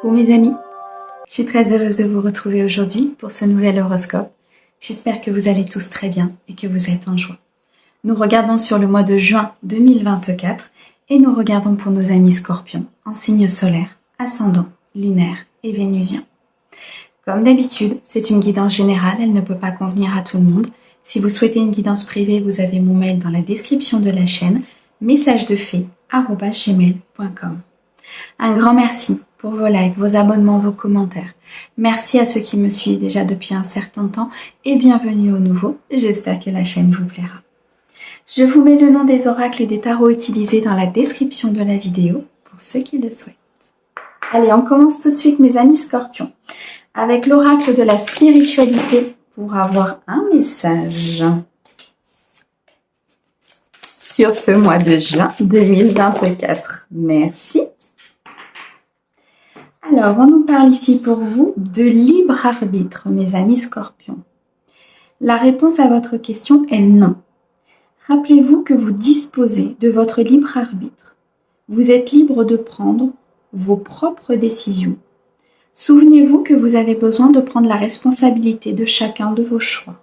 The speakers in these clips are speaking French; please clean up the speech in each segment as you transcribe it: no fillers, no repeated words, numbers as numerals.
Coucou mes amis, je suis très heureuse de vous retrouver aujourd'hui pour ce nouvel horoscope. J'espère que vous allez tous très bien et que vous êtes en joie. Nous regardons sur le mois de juin 2024 et nous regardons pour nos amis scorpions en signe solaire, ascendant, lunaire et vénusien. Comme d'habitude, c'est une guidance générale, elle ne peut pas convenir à tout le monde. Si vous souhaitez une guidance privée, vous avez mon mail dans la description de la chaîne, messagesdefée@gmail.com. Un grand merci pour vos likes, vos abonnements, vos commentaires. Merci à ceux qui me suivent déjà depuis un certain temps et bienvenue aux nouveaux. J'espère que la chaîne vous plaira. Je vous mets le nom des oracles et des tarots utilisés dans la description de la vidéo pour ceux qui le souhaitent. Allez, on commence tout de suite mes amis scorpions avec l'oracle de la spiritualité pour avoir un message sur ce mois de juin 2024. Merci. Alors, on nous parle ici pour vous de libre arbitre, mes amis scorpions. La réponse à votre question est non. Rappelez-vous que vous disposez de votre libre arbitre. Vous êtes libre de prendre vos propres décisions. Souvenez-vous que vous avez besoin de prendre la responsabilité de chacun de vos choix.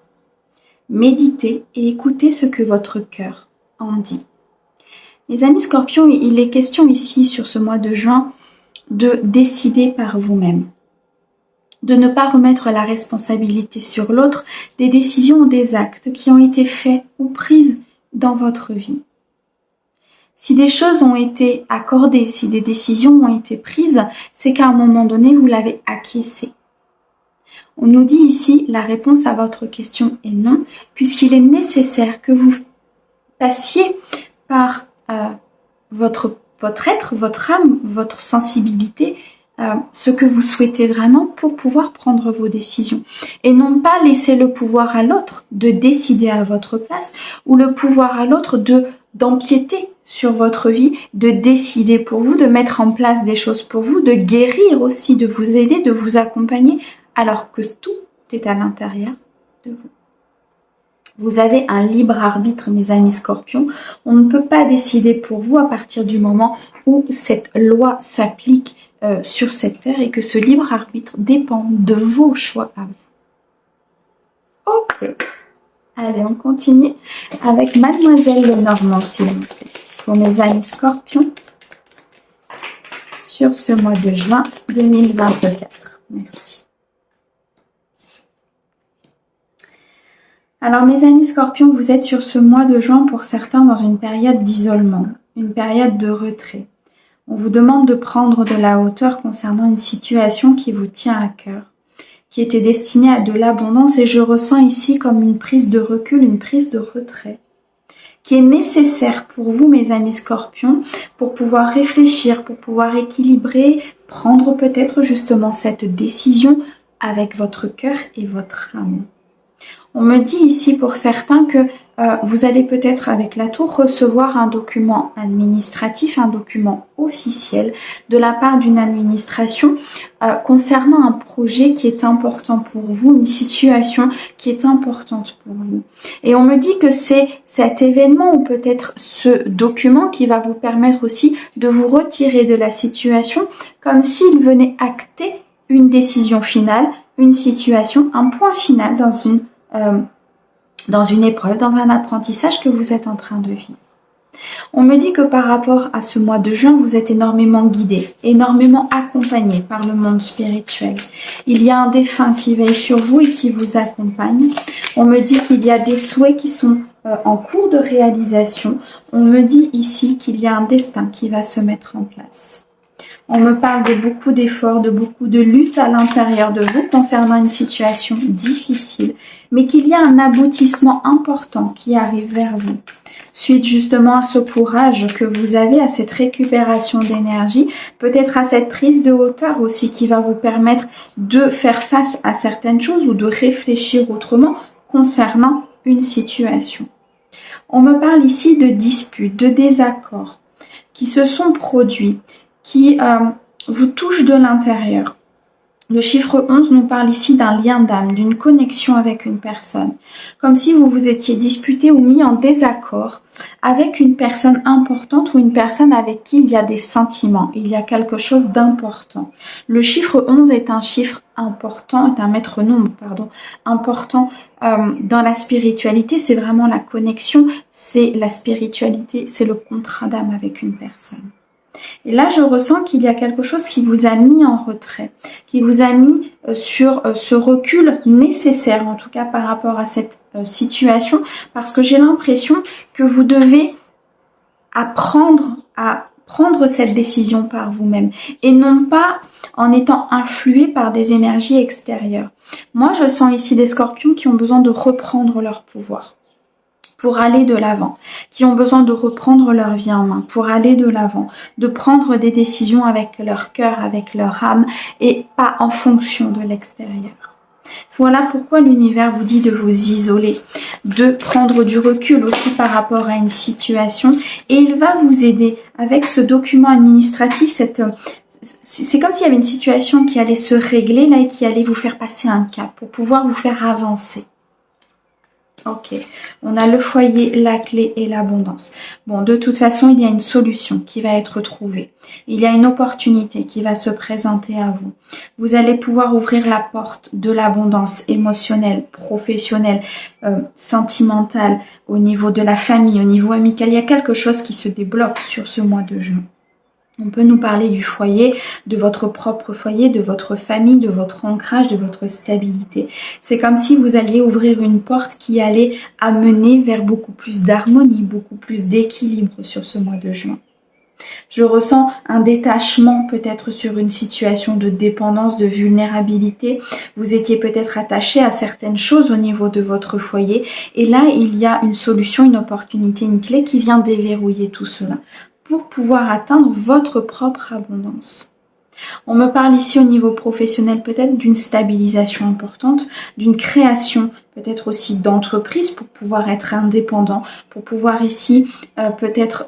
Méditez et écoutez ce que votre cœur en dit. Mes amis scorpions, il est question ici sur ce mois de juin de décider par vous-même, de ne pas remettre la responsabilité sur l'autre des décisions ou des actes qui ont été faits ou prises dans votre vie. Si des choses ont été accordées, si des décisions ont été prises, c'est qu'à un moment donné, vous l'avez acquiescé. On nous dit ici, la réponse à votre question est non, puisqu'il est nécessaire que vous passiez par votre être, votre âme, votre sensibilité, ce que vous souhaitez vraiment pour pouvoir prendre vos décisions. Et non pas laisser le pouvoir à l'autre de décider à votre place ou le pouvoir à l'autre d'empiéter sur votre vie, de décider pour vous, de mettre en place des choses pour vous, de guérir aussi, de vous aider, de vous accompagner, alors que tout est à l'intérieur de vous. Vous avez un libre arbitre, mes amis scorpions. On ne peut pas décider pour vous à partir du moment où cette loi s'applique sur cette terre et que ce libre arbitre dépend de vos choix à vous. Ok. Allez, on continue avec Mademoiselle Lenormand, s'il vous plaît, pour mes amis scorpions sur ce mois de juin 2024. Merci. Alors mes amis scorpions, vous êtes sur ce mois de juin pour certains dans une période d'isolement, une période de retrait. On vous demande de prendre de la hauteur concernant une situation qui vous tient à cœur, qui était destinée à de l'abondance et je ressens ici comme une prise de recul, une prise de retrait, qui est nécessaire pour vous mes amis scorpions pour pouvoir réfléchir, pour pouvoir équilibrer, prendre peut-être justement cette décision avec votre cœur et votre âme. On me dit ici pour certains que vous allez peut-être avec la tour recevoir un document administratif, un document officiel de la part d'une administration concernant un projet qui est important pour vous, une situation qui est importante pour vous. Et on me dit que c'est cet événement ou peut-être ce document qui va vous permettre aussi de vous retirer de la situation comme s'il venait acter une décision finale, une situation, un point final dans une épreuve, dans un apprentissage que vous êtes en train de vivre. On me dit que par rapport à ce mois de juin, vous êtes énormément guidé, énormément accompagné par le monde spirituel. Il y a un défunt qui veille sur vous et qui vous accompagne. On me dit qu'il y a des souhaits qui sont en cours de réalisation. On me dit ici qu'il y a un destin qui va se mettre en place. On me parle de beaucoup d'efforts, de beaucoup de luttes à l'intérieur de vous concernant une situation difficile, mais qu'il y a un aboutissement important qui arrive vers vous. Suite justement à ce courage que vous avez, à cette récupération d'énergie, peut-être à cette prise de hauteur aussi qui va vous permettre de faire face à certaines choses ou de réfléchir autrement concernant une situation. On me parle ici de disputes, de désaccords qui se sont produits, qui vous touchent de l'intérieur. Le chiffre 11 nous parle ici d'un lien d'âme, d'une connexion avec une personne. Comme si vous vous étiez disputé ou mis en désaccord avec une personne importante ou une personne avec qui il y a des sentiments. Il y a quelque chose d'important. Le chiffre 11 est un chiffre important, est un maître nombre, important dans la spiritualité. C'est vraiment la connexion, c'est la spiritualité, c'est le contrat d'âme avec une personne. Et là, je ressens qu'il y a quelque chose qui vous a mis en retrait, qui vous a mis sur ce recul nécessaire, en tout cas par rapport à cette situation, parce que j'ai l'impression que vous devez apprendre à prendre cette décision par vous-même et non pas en étant influé par des énergies extérieures. Moi, je sens ici des scorpions qui ont besoin de reprendre leur pouvoir pour aller de l'avant, qui ont besoin de reprendre leur vie en main, pour aller de l'avant, de prendre des décisions avec leur cœur, avec leur âme, et pas en fonction de l'extérieur. Voilà pourquoi l'univers vous dit de vous isoler, de prendre du recul aussi par rapport à une situation, et il va vous aider avec ce document administratif, c'est comme s'il y avait une situation qui allait se régler là et qui allait vous faire passer un cap pour pouvoir vous faire avancer. Ok, on a le foyer, la clé et l'abondance. Bon, de toute façon, il y a une solution qui va être trouvée. Il y a une opportunité qui va se présenter à vous. Vous allez pouvoir ouvrir la porte de l'abondance émotionnelle, professionnelle, sentimentale, au niveau de la famille, au niveau amical. Il y a quelque chose qui se débloque sur ce mois de juin. On peut nous parler du foyer, de votre propre foyer, de votre famille, de votre ancrage, de votre stabilité. C'est comme si vous alliez ouvrir une porte qui allait amener vers beaucoup plus d'harmonie, beaucoup plus d'équilibre sur ce mois de juin. Je ressens un détachement peut-être sur une situation de dépendance, de vulnérabilité. Vous étiez peut-être attaché à certaines choses au niveau de votre foyer. Et là, il y a une solution, une opportunité, une clé qui vient déverrouiller tout cela pour pouvoir atteindre votre propre abondance. On me parle ici au niveau professionnel peut-être d'une stabilisation importante, d'une création peut-être aussi d'entreprise pour pouvoir être indépendant, pour pouvoir ici peut-être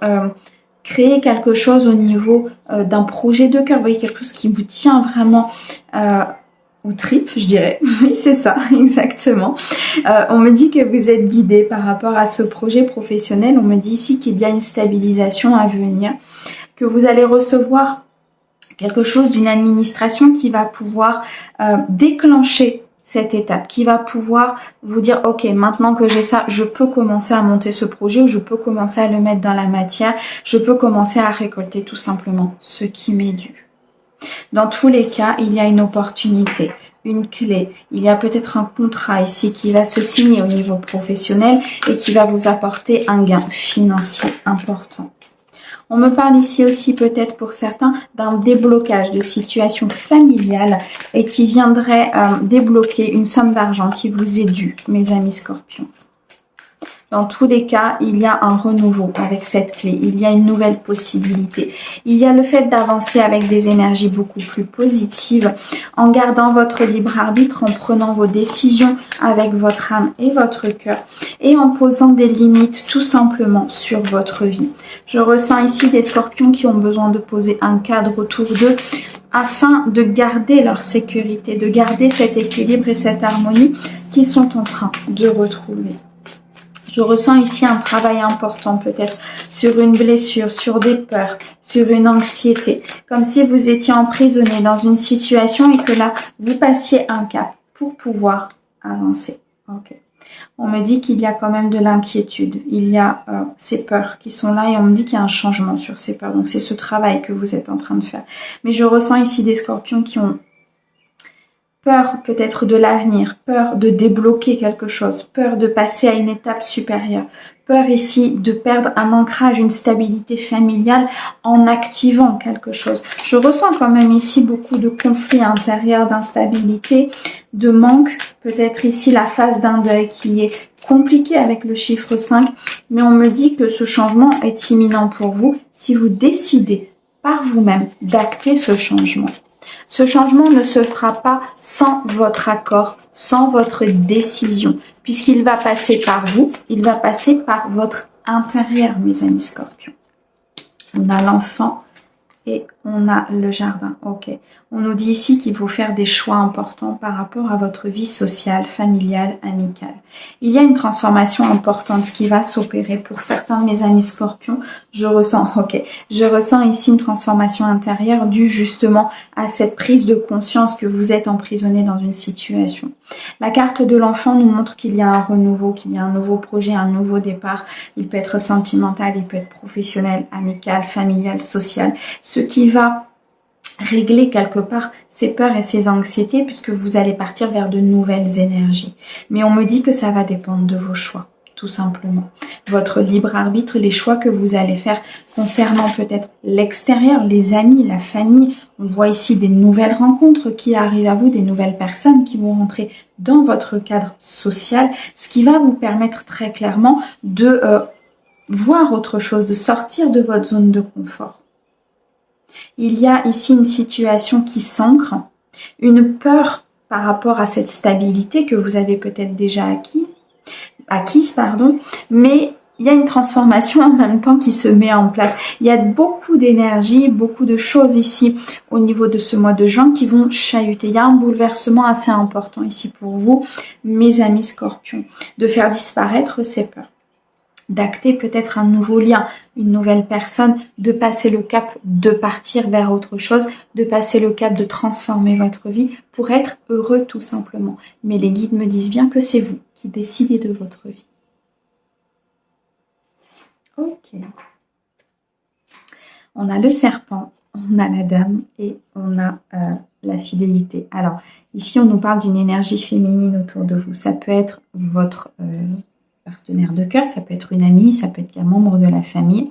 créer quelque chose au niveau d'un projet de cœur. Vous voyez, quelque chose qui vous tient vraiment aux tripes, je dirais. Oui, c'est ça, exactement. On me dit que vous êtes guidé par rapport à ce projet professionnel. On me dit ici qu'il y a une stabilisation à venir, que vous allez recevoir quelque chose d'une administration qui va pouvoir déclencher cette étape, qui va pouvoir vous dire ok, maintenant que j'ai ça, je peux commencer à monter ce projet ou je peux commencer à le mettre dans la matière, je peux commencer à récolter tout simplement ce qui m'est dû. Dans tous les cas, il y a une opportunité, une clé. Il y a peut-être un contrat ici qui va se signer au niveau professionnel et qui va vous apporter un gain financier important. On me parle ici aussi peut-être pour certains d'un déblocage de situation familiale et qui viendrait débloquer une somme d'argent qui vous est due, mes amis scorpions. Dans tous les cas, il y a un renouveau avec cette clé. Il y a une nouvelle possibilité. Il y a le fait d'avancer avec des énergies beaucoup plus positives, en gardant votre libre arbitre, en prenant vos décisions avec votre âme et votre cœur, et en posant des limites tout simplement sur votre vie. Je ressens ici des scorpions qui ont besoin de poser un cadre autour d'eux, afin de garder leur sécurité, de garder cet équilibre et cette harmonie qu'ils sont en train de retrouver. Je ressens ici un travail important peut-être sur une blessure, sur des peurs, sur une anxiété. Comme si vous étiez emprisonné dans une situation et que là, vous passiez un cap pour pouvoir avancer. Okay. On me dit qu'il y a quand même de l'inquiétude. Il y a ces peurs qui sont là et on me dit qu'il y a un changement sur ces peurs. Donc c'est ce travail que vous êtes en train de faire. Mais je ressens ici des scorpions qui ont peur peut-être de l'avenir, peur de débloquer quelque chose, peur de passer à une étape supérieure, peur ici de perdre un ancrage, une stabilité familiale en activant quelque chose. Je ressens quand même ici beaucoup de conflits intérieurs, d'instabilité, de manque, peut-être ici la phase d'un deuil qui est compliquée avec le chiffre 5, mais on me dit que ce changement est imminent pour vous si vous décidez par vous-même d'acter ce changement. Ce changement ne se fera pas sans votre accord, sans votre décision, puisqu'il va passer par vous, il va passer par votre intérieur, mes amis scorpions. On a l'enfant et On a le jardin, ok. On nous dit ici qu'il faut faire des choix importants par rapport à votre vie sociale, familiale, amicale. Il y a une transformation importante qui va s'opérer pour certains de mes amis scorpions. Je ressens ici une transformation intérieure due justement à cette prise de conscience que vous êtes emprisonné dans une situation. La carte de l'enfant nous montre qu'il y a un renouveau, qu'il y a un nouveau projet, un nouveau départ. Il peut être sentimental, il peut être professionnel, amical, familial, social. Ce qui va régler quelque part ces peurs et ces anxiétés puisque vous allez partir vers de nouvelles énergies. Mais on me dit que ça va dépendre de vos choix, tout simplement. Votre libre arbitre, les choix que vous allez faire concernant peut-être l'extérieur, les amis, la famille. On voit ici des nouvelles rencontres qui arrivent à vous, des nouvelles personnes qui vont rentrer dans votre cadre social, ce qui va vous permettre très clairement de voir autre chose, de sortir de votre zone de confort. Il y a ici une situation qui s'ancre, une peur par rapport à cette stabilité que vous avez peut-être déjà acquise, mais il y a une transformation en même temps qui se met en place. Il y a beaucoup d'énergie, beaucoup de choses ici au niveau de ce mois de juin qui vont chahuter. Il y a un bouleversement assez important ici pour vous, mes amis scorpions, de faire disparaître ces peurs, d'acter peut-être un nouveau lien, une nouvelle personne, de passer le cap de partir vers autre chose, de passer le cap de transformer votre vie pour être heureux tout simplement. Mais les guides me disent bien que c'est vous qui décidez de votre vie. Ok. On a le serpent, on a la dame et on a la fidélité. Alors, ici, on nous parle d'une énergie féminine autour de vous. Ça peut être votre partenaire de cœur, ça peut être une amie, ça peut être un membre de la famille.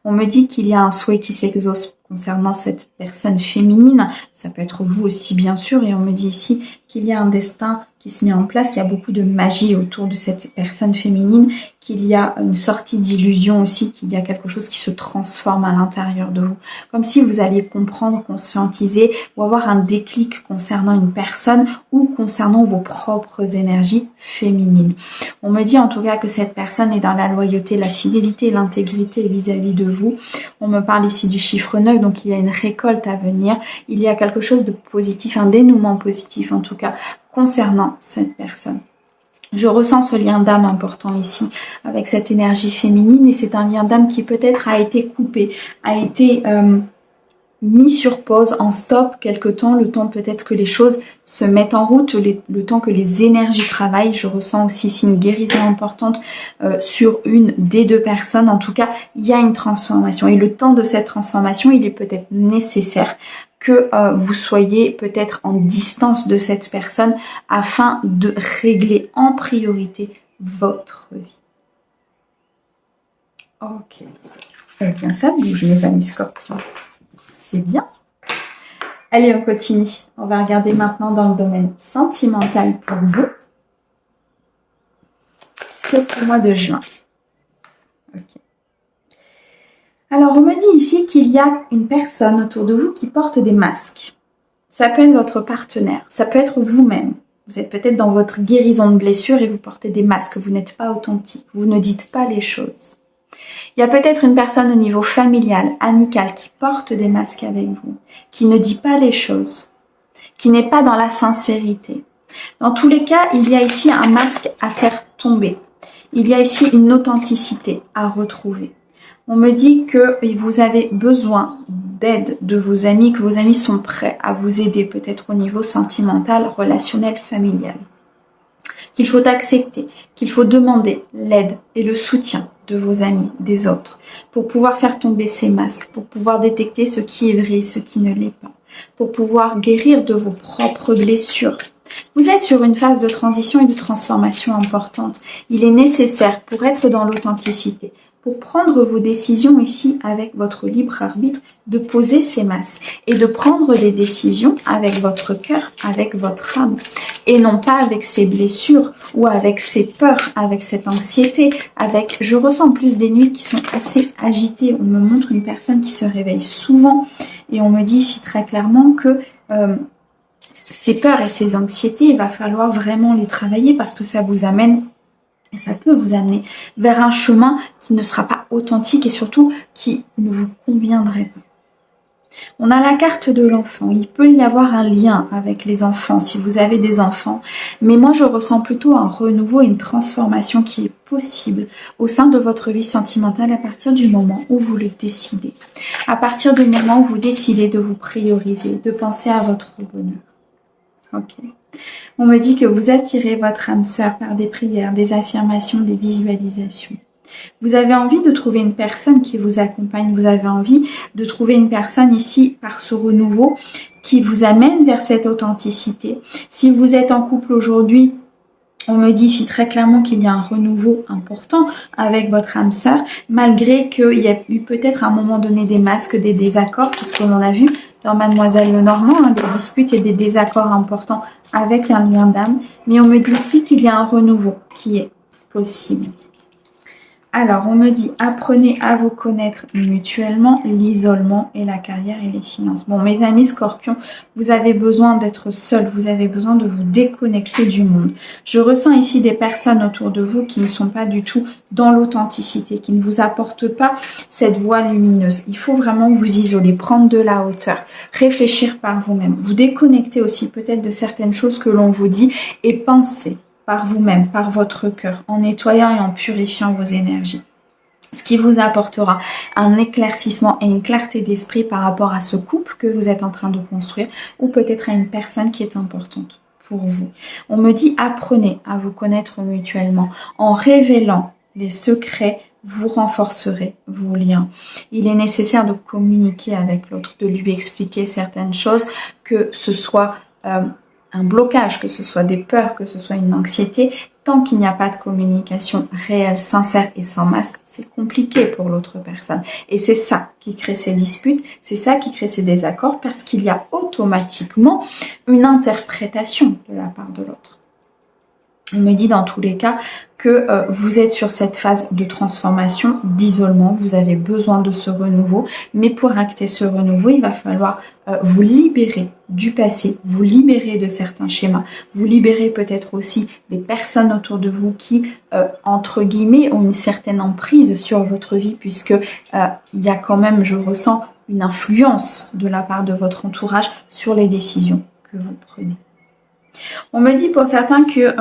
On me dit qu'il y a un souhait qui s'exauce concernant cette personne féminine. Ça peut être vous aussi, bien sûr. Et on me dit ici qu'il y a un destin qui se met en place, qu'il y a beaucoup de magie autour de cette personne féminine, qu'il y a une sortie d'illusion aussi, qu'il y a quelque chose qui se transforme à l'intérieur de vous. Comme si vous alliez comprendre, conscientiser ou avoir un déclic concernant une personne ou concernant vos propres énergies féminines. On me dit en tout cas que cette personne est dans la loyauté, la fidélité et l'intégrité vis-à-vis de vous. On me parle ici du chiffre 9, donc il y a une récolte à venir. Il y a quelque chose de positif, un dénouement positif en tout cas, concernant cette personne. Je ressens ce lien d'âme important ici, avec cette énergie féminine, et c'est un lien d'âme qui peut-être a été coupé, a été mis sur pause, en stop quelque temps, le temps peut-être que les choses se mettent en route, le temps que les énergies travaillent. Je ressens aussi ici une guérison importante sur une des deux personnes. En tout cas, il y a une transformation, et le temps de cette transformation, il est peut-être nécessaire que vous soyez peut-être en distance de cette personne afin de régler en priorité votre vie. Ok. Eh bien, ça bouge, mes amis scorpions. C'est bien. Allez, on continue. On va regarder maintenant dans le domaine sentimental pour vous. Sur ce mois de juin. Ok. Alors, on me dit ici qu'il y a une personne autour de vous qui porte des masques. Ça peut être votre partenaire, ça peut être vous-même. Vous êtes peut-être dans votre guérison de blessure et vous portez des masques. Vous n'êtes pas authentique, vous ne dites pas les choses. Il y a peut-être une personne au niveau familial, amical, qui porte des masques avec vous, qui ne dit pas les choses, qui n'est pas dans la sincérité. Dans tous les cas, il y a ici un masque à faire tomber. Il y a ici une authenticité à retrouver. On me dit que vous avez besoin d'aide de vos amis, que vos amis sont prêts à vous aider, peut-être au niveau sentimental, relationnel, familial. Qu'il faut accepter, qu'il faut demander l'aide et le soutien de vos amis, des autres, pour pouvoir faire tomber ces masques, pour pouvoir détecter ce qui est vrai, ce qui ne l'est pas, pour pouvoir guérir de vos propres blessures. Vous êtes sur une phase de transition et de transformation importante. Il est nécessaire pour être dans l'authenticité, pour prendre vos décisions ici avec votre libre arbitre, de poser ces masques et de prendre des décisions avec votre cœur, avec votre âme, et non pas avec ces blessures ou avec ces peurs, avec cette anxiété, avec... Je ressens plus des nuits qui sont assez agitées. On me montre une personne qui se réveille souvent et on me dit ici très clairement que ces peurs et ces anxiétés, il va falloir vraiment les travailler parce que ça vous amène... Et ça peut vous amener vers un chemin qui ne sera pas authentique et surtout qui ne vous conviendrait pas. On a la carte de l'enfant. Il peut y avoir un lien avec les enfants si vous avez des enfants. Mais moi, je ressens plutôt un renouveau et une transformation qui est possible au sein de votre vie sentimentale à partir du moment où vous le décidez. À partir du moment où vous décidez de vous prioriser, de penser à votre bonheur. Ok. On me dit que vous attirez votre âme sœur par des prières, des affirmations, des visualisations. Vous avez envie de trouver une personne qui vous accompagne. Vous avez envie de trouver une personne ici par ce renouveau qui vous amène vers cette authenticité. Si vous êtes en couple aujourd'hui, on me dit ici très clairement qu'il y a un renouveau important avec votre âme sœur, malgré qu'il y a eu peut-être à un moment donné des masques, des désaccords. C'est ce que l'on a vu dans Mademoiselle Lenormand, hein, des disputes et des désaccords importants avec un lien d'âme. Mais on me dit ici qu'il y a un renouveau qui est possible. Alors, on me dit, apprenez à vous connaître mutuellement, l'isolement et la carrière et les finances. Bon, mes amis scorpions, vous avez besoin d'être seul, vous avez besoin de vous déconnecter du monde. Je ressens ici des personnes autour de vous qui ne sont pas du tout dans l'authenticité, qui ne vous apportent pas cette voie lumineuse. Il faut vraiment vous isoler, prendre de la hauteur, réfléchir par vous-même, vous déconnecter aussi peut-être de certaines choses que l'on vous dit et penser par vous-même, par votre cœur, en nettoyant et en purifiant vos énergies. Ce qui vous apportera un éclaircissement et une clarté d'esprit par rapport à ce couple que vous êtes en train de construire ou peut-être à une personne qui est importante pour vous. On me dit apprenez à vous connaître mutuellement. En révélant les secrets, vous renforcerez vos liens. Il est nécessaire de communiquer avec l'autre, de lui expliquer certaines choses, que ce soit un blocage, que ce soit des peurs, que ce soit une anxiété, tant qu'il n'y a pas de communication réelle, sincère et sans masque, c'est compliqué pour l'autre personne. Et c'est ça qui crée ces disputes, c'est ça qui crée ces désaccords, parce qu'il y a automatiquement une interprétation de la part de l'autre. On me dit dans tous les cas que vous êtes sur cette phase de transformation, d'isolement, vous avez besoin de ce renouveau, mais pour acter ce renouveau, il va falloir vous libérer du passé, vous libérer de certains schémas, vous libérer peut-être aussi des personnes autour de vous qui, entre guillemets, ont une certaine emprise sur votre vie, puisque il y a quand même, je ressens, une influence de la part de votre entourage sur les décisions que vous prenez. On me dit pour certains que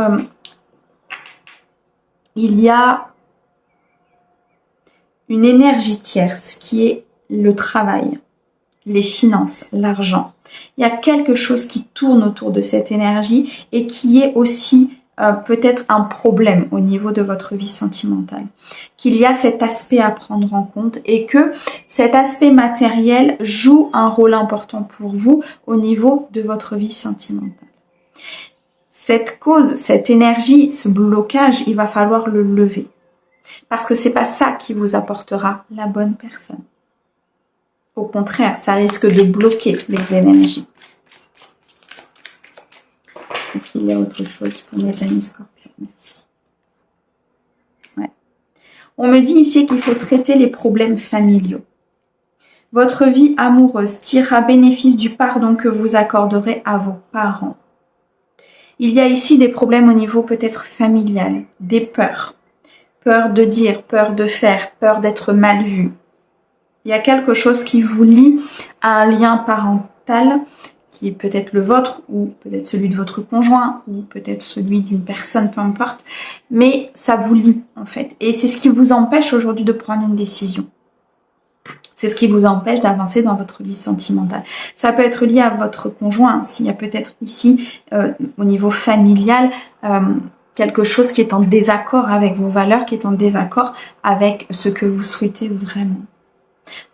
il y a une énergie tierce qui est le travail, les finances, l'argent. Il y a quelque chose qui tourne autour de cette énergie et qui est aussi peut-être un problème au niveau de votre vie sentimentale. Qu'il y a cet aspect à prendre en compte et que cet aspect matériel joue un rôle important pour vous au niveau de votre vie sentimentale. Cette cause, cette énergie, ce blocage, il va falloir le lever. Parce que c'est pas ça qui vous apportera la bonne personne. Au contraire, ça risque de bloquer les énergies. Est-ce qu'il y a autre chose pour mes amis scorpions? Merci. Ouais. On me dit ici qu'il faut traiter les problèmes familiaux. Votre vie amoureuse tirera bénéfice du pardon que vous accorderez à vos parents. Il y a ici des problèmes au niveau peut-être familial, des peurs. Peur de dire, peur de faire, peur d'être mal vu. Il y a quelque chose qui vous lie à un lien parental qui est peut-être le vôtre ou peut-être celui de votre conjoint ou peut-être celui d'une personne, peu importe. Mais ça vous lie en fait. Et c'est ce qui vous empêche aujourd'hui de prendre une décision. C'est ce qui vous empêche d'avancer dans votre vie sentimentale. Ça peut être lié à votre conjoint, s'il y a peut-être ici, au niveau familial, quelque chose qui est en désaccord avec vos valeurs, qui est en désaccord avec ce que vous souhaitez vraiment.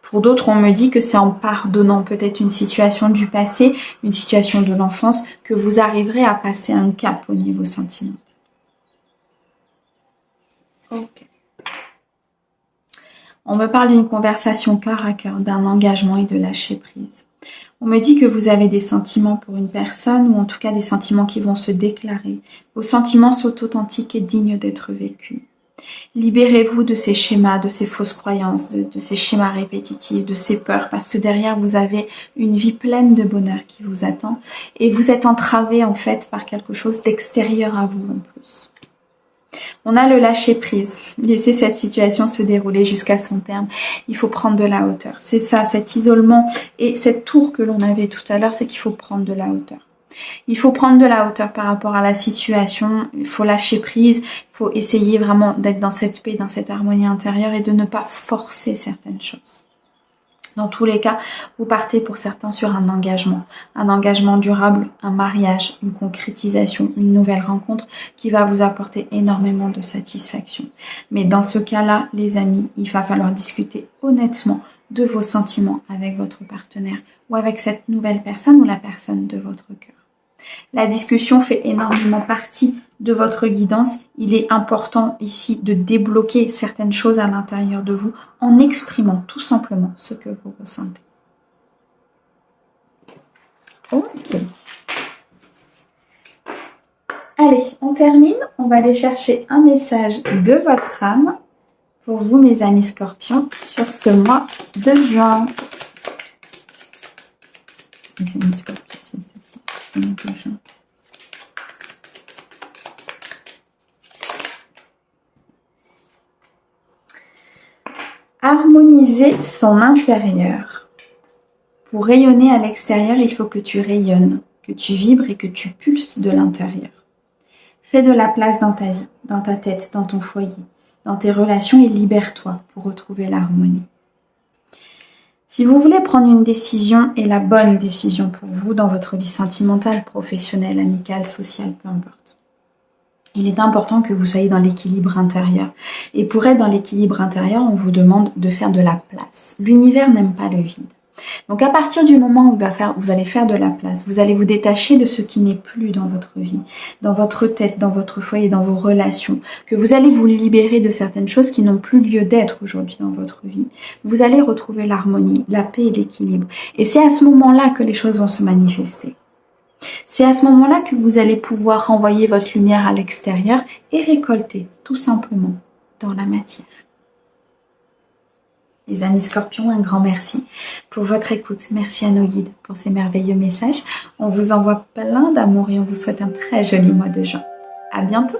Pour d'autres, on me dit que c'est en pardonnant peut-être une situation du passé, une situation de l'enfance, que vous arriverez à passer un cap au niveau sentimental. Ok. On me parle d'une conversation cœur à cœur, d'un engagement et de lâcher prise. On me dit que vous avez des sentiments pour une personne ou en tout cas des sentiments qui vont se déclarer. Vos sentiments sont authentiques et dignes d'être vécus. Libérez-vous de ces schémas, de ces fausses croyances, de ces schémas répétitifs, de ces peurs parce que derrière vous avez une vie pleine de bonheur qui vous attend et vous êtes entravé en fait par quelque chose d'extérieur à vous en plus. On a le lâcher prise, laisser cette situation se dérouler jusqu'à son terme. Il faut prendre de la hauteur. C'est ça, cet isolement et cette tour que l'on avait tout à l'heure, c'est qu'il faut prendre de la hauteur. Il faut prendre de la hauteur par rapport à la situation, il faut lâcher prise, il faut essayer vraiment d'être dans cette paix, dans cette harmonie intérieure et de ne pas forcer certaines choses. Dans tous les cas, vous partez pour certains sur un engagement durable, un mariage, une concrétisation, une nouvelle rencontre qui va vous apporter énormément de satisfaction. Mais dans ce cas-là, les amis, il va falloir discuter honnêtement de vos sentiments avec votre partenaire ou avec cette nouvelle personne ou la personne de votre cœur. La discussion fait énormément partie de votre guidance. Il est important ici de débloquer certaines choses à l'intérieur de vous en exprimant tout simplement ce que vous ressentez. Ok. Allez, on termine. On va aller chercher un message de votre âme pour vous, mes amis scorpions, sur ce mois de juin. Les amis scorpions, c'est ce mois de juin. Harmoniser son intérieur. Pour rayonner à l'extérieur, il faut que tu rayonnes, que tu vibres et que tu pulses de l'intérieur. Fais de la place dans ta vie, dans ta tête, dans ton foyer, dans tes relations et libère-toi pour retrouver l'harmonie. Si vous voulez prendre une décision et la bonne décision pour vous dans votre vie sentimentale, professionnelle, amicale, sociale, peu importe, il est important que vous soyez dans l'équilibre intérieur. Et pour être dans l'équilibre intérieur, on vous demande de faire de la place. L'univers n'aime pas le vide. Donc à partir du moment où vous allez faire de la place, vous allez vous détacher de ce qui n'est plus dans votre vie, dans votre tête, dans votre foyer, dans vos relations, que vous allez vous libérer de certaines choses qui n'ont plus lieu d'être aujourd'hui dans votre vie. Vous allez retrouver l'harmonie, la paix et l'équilibre. Et c'est à ce moment-là que les choses vont se manifester. C'est à ce moment-là que vous allez pouvoir renvoyer votre lumière à l'extérieur et récolter, tout simplement, dans la matière. Les amis scorpions, un grand merci pour votre écoute. Merci à nos guides pour ces merveilleux messages. On vous envoie plein d'amour et on vous souhaite un très joli mois de juin. À bientôt!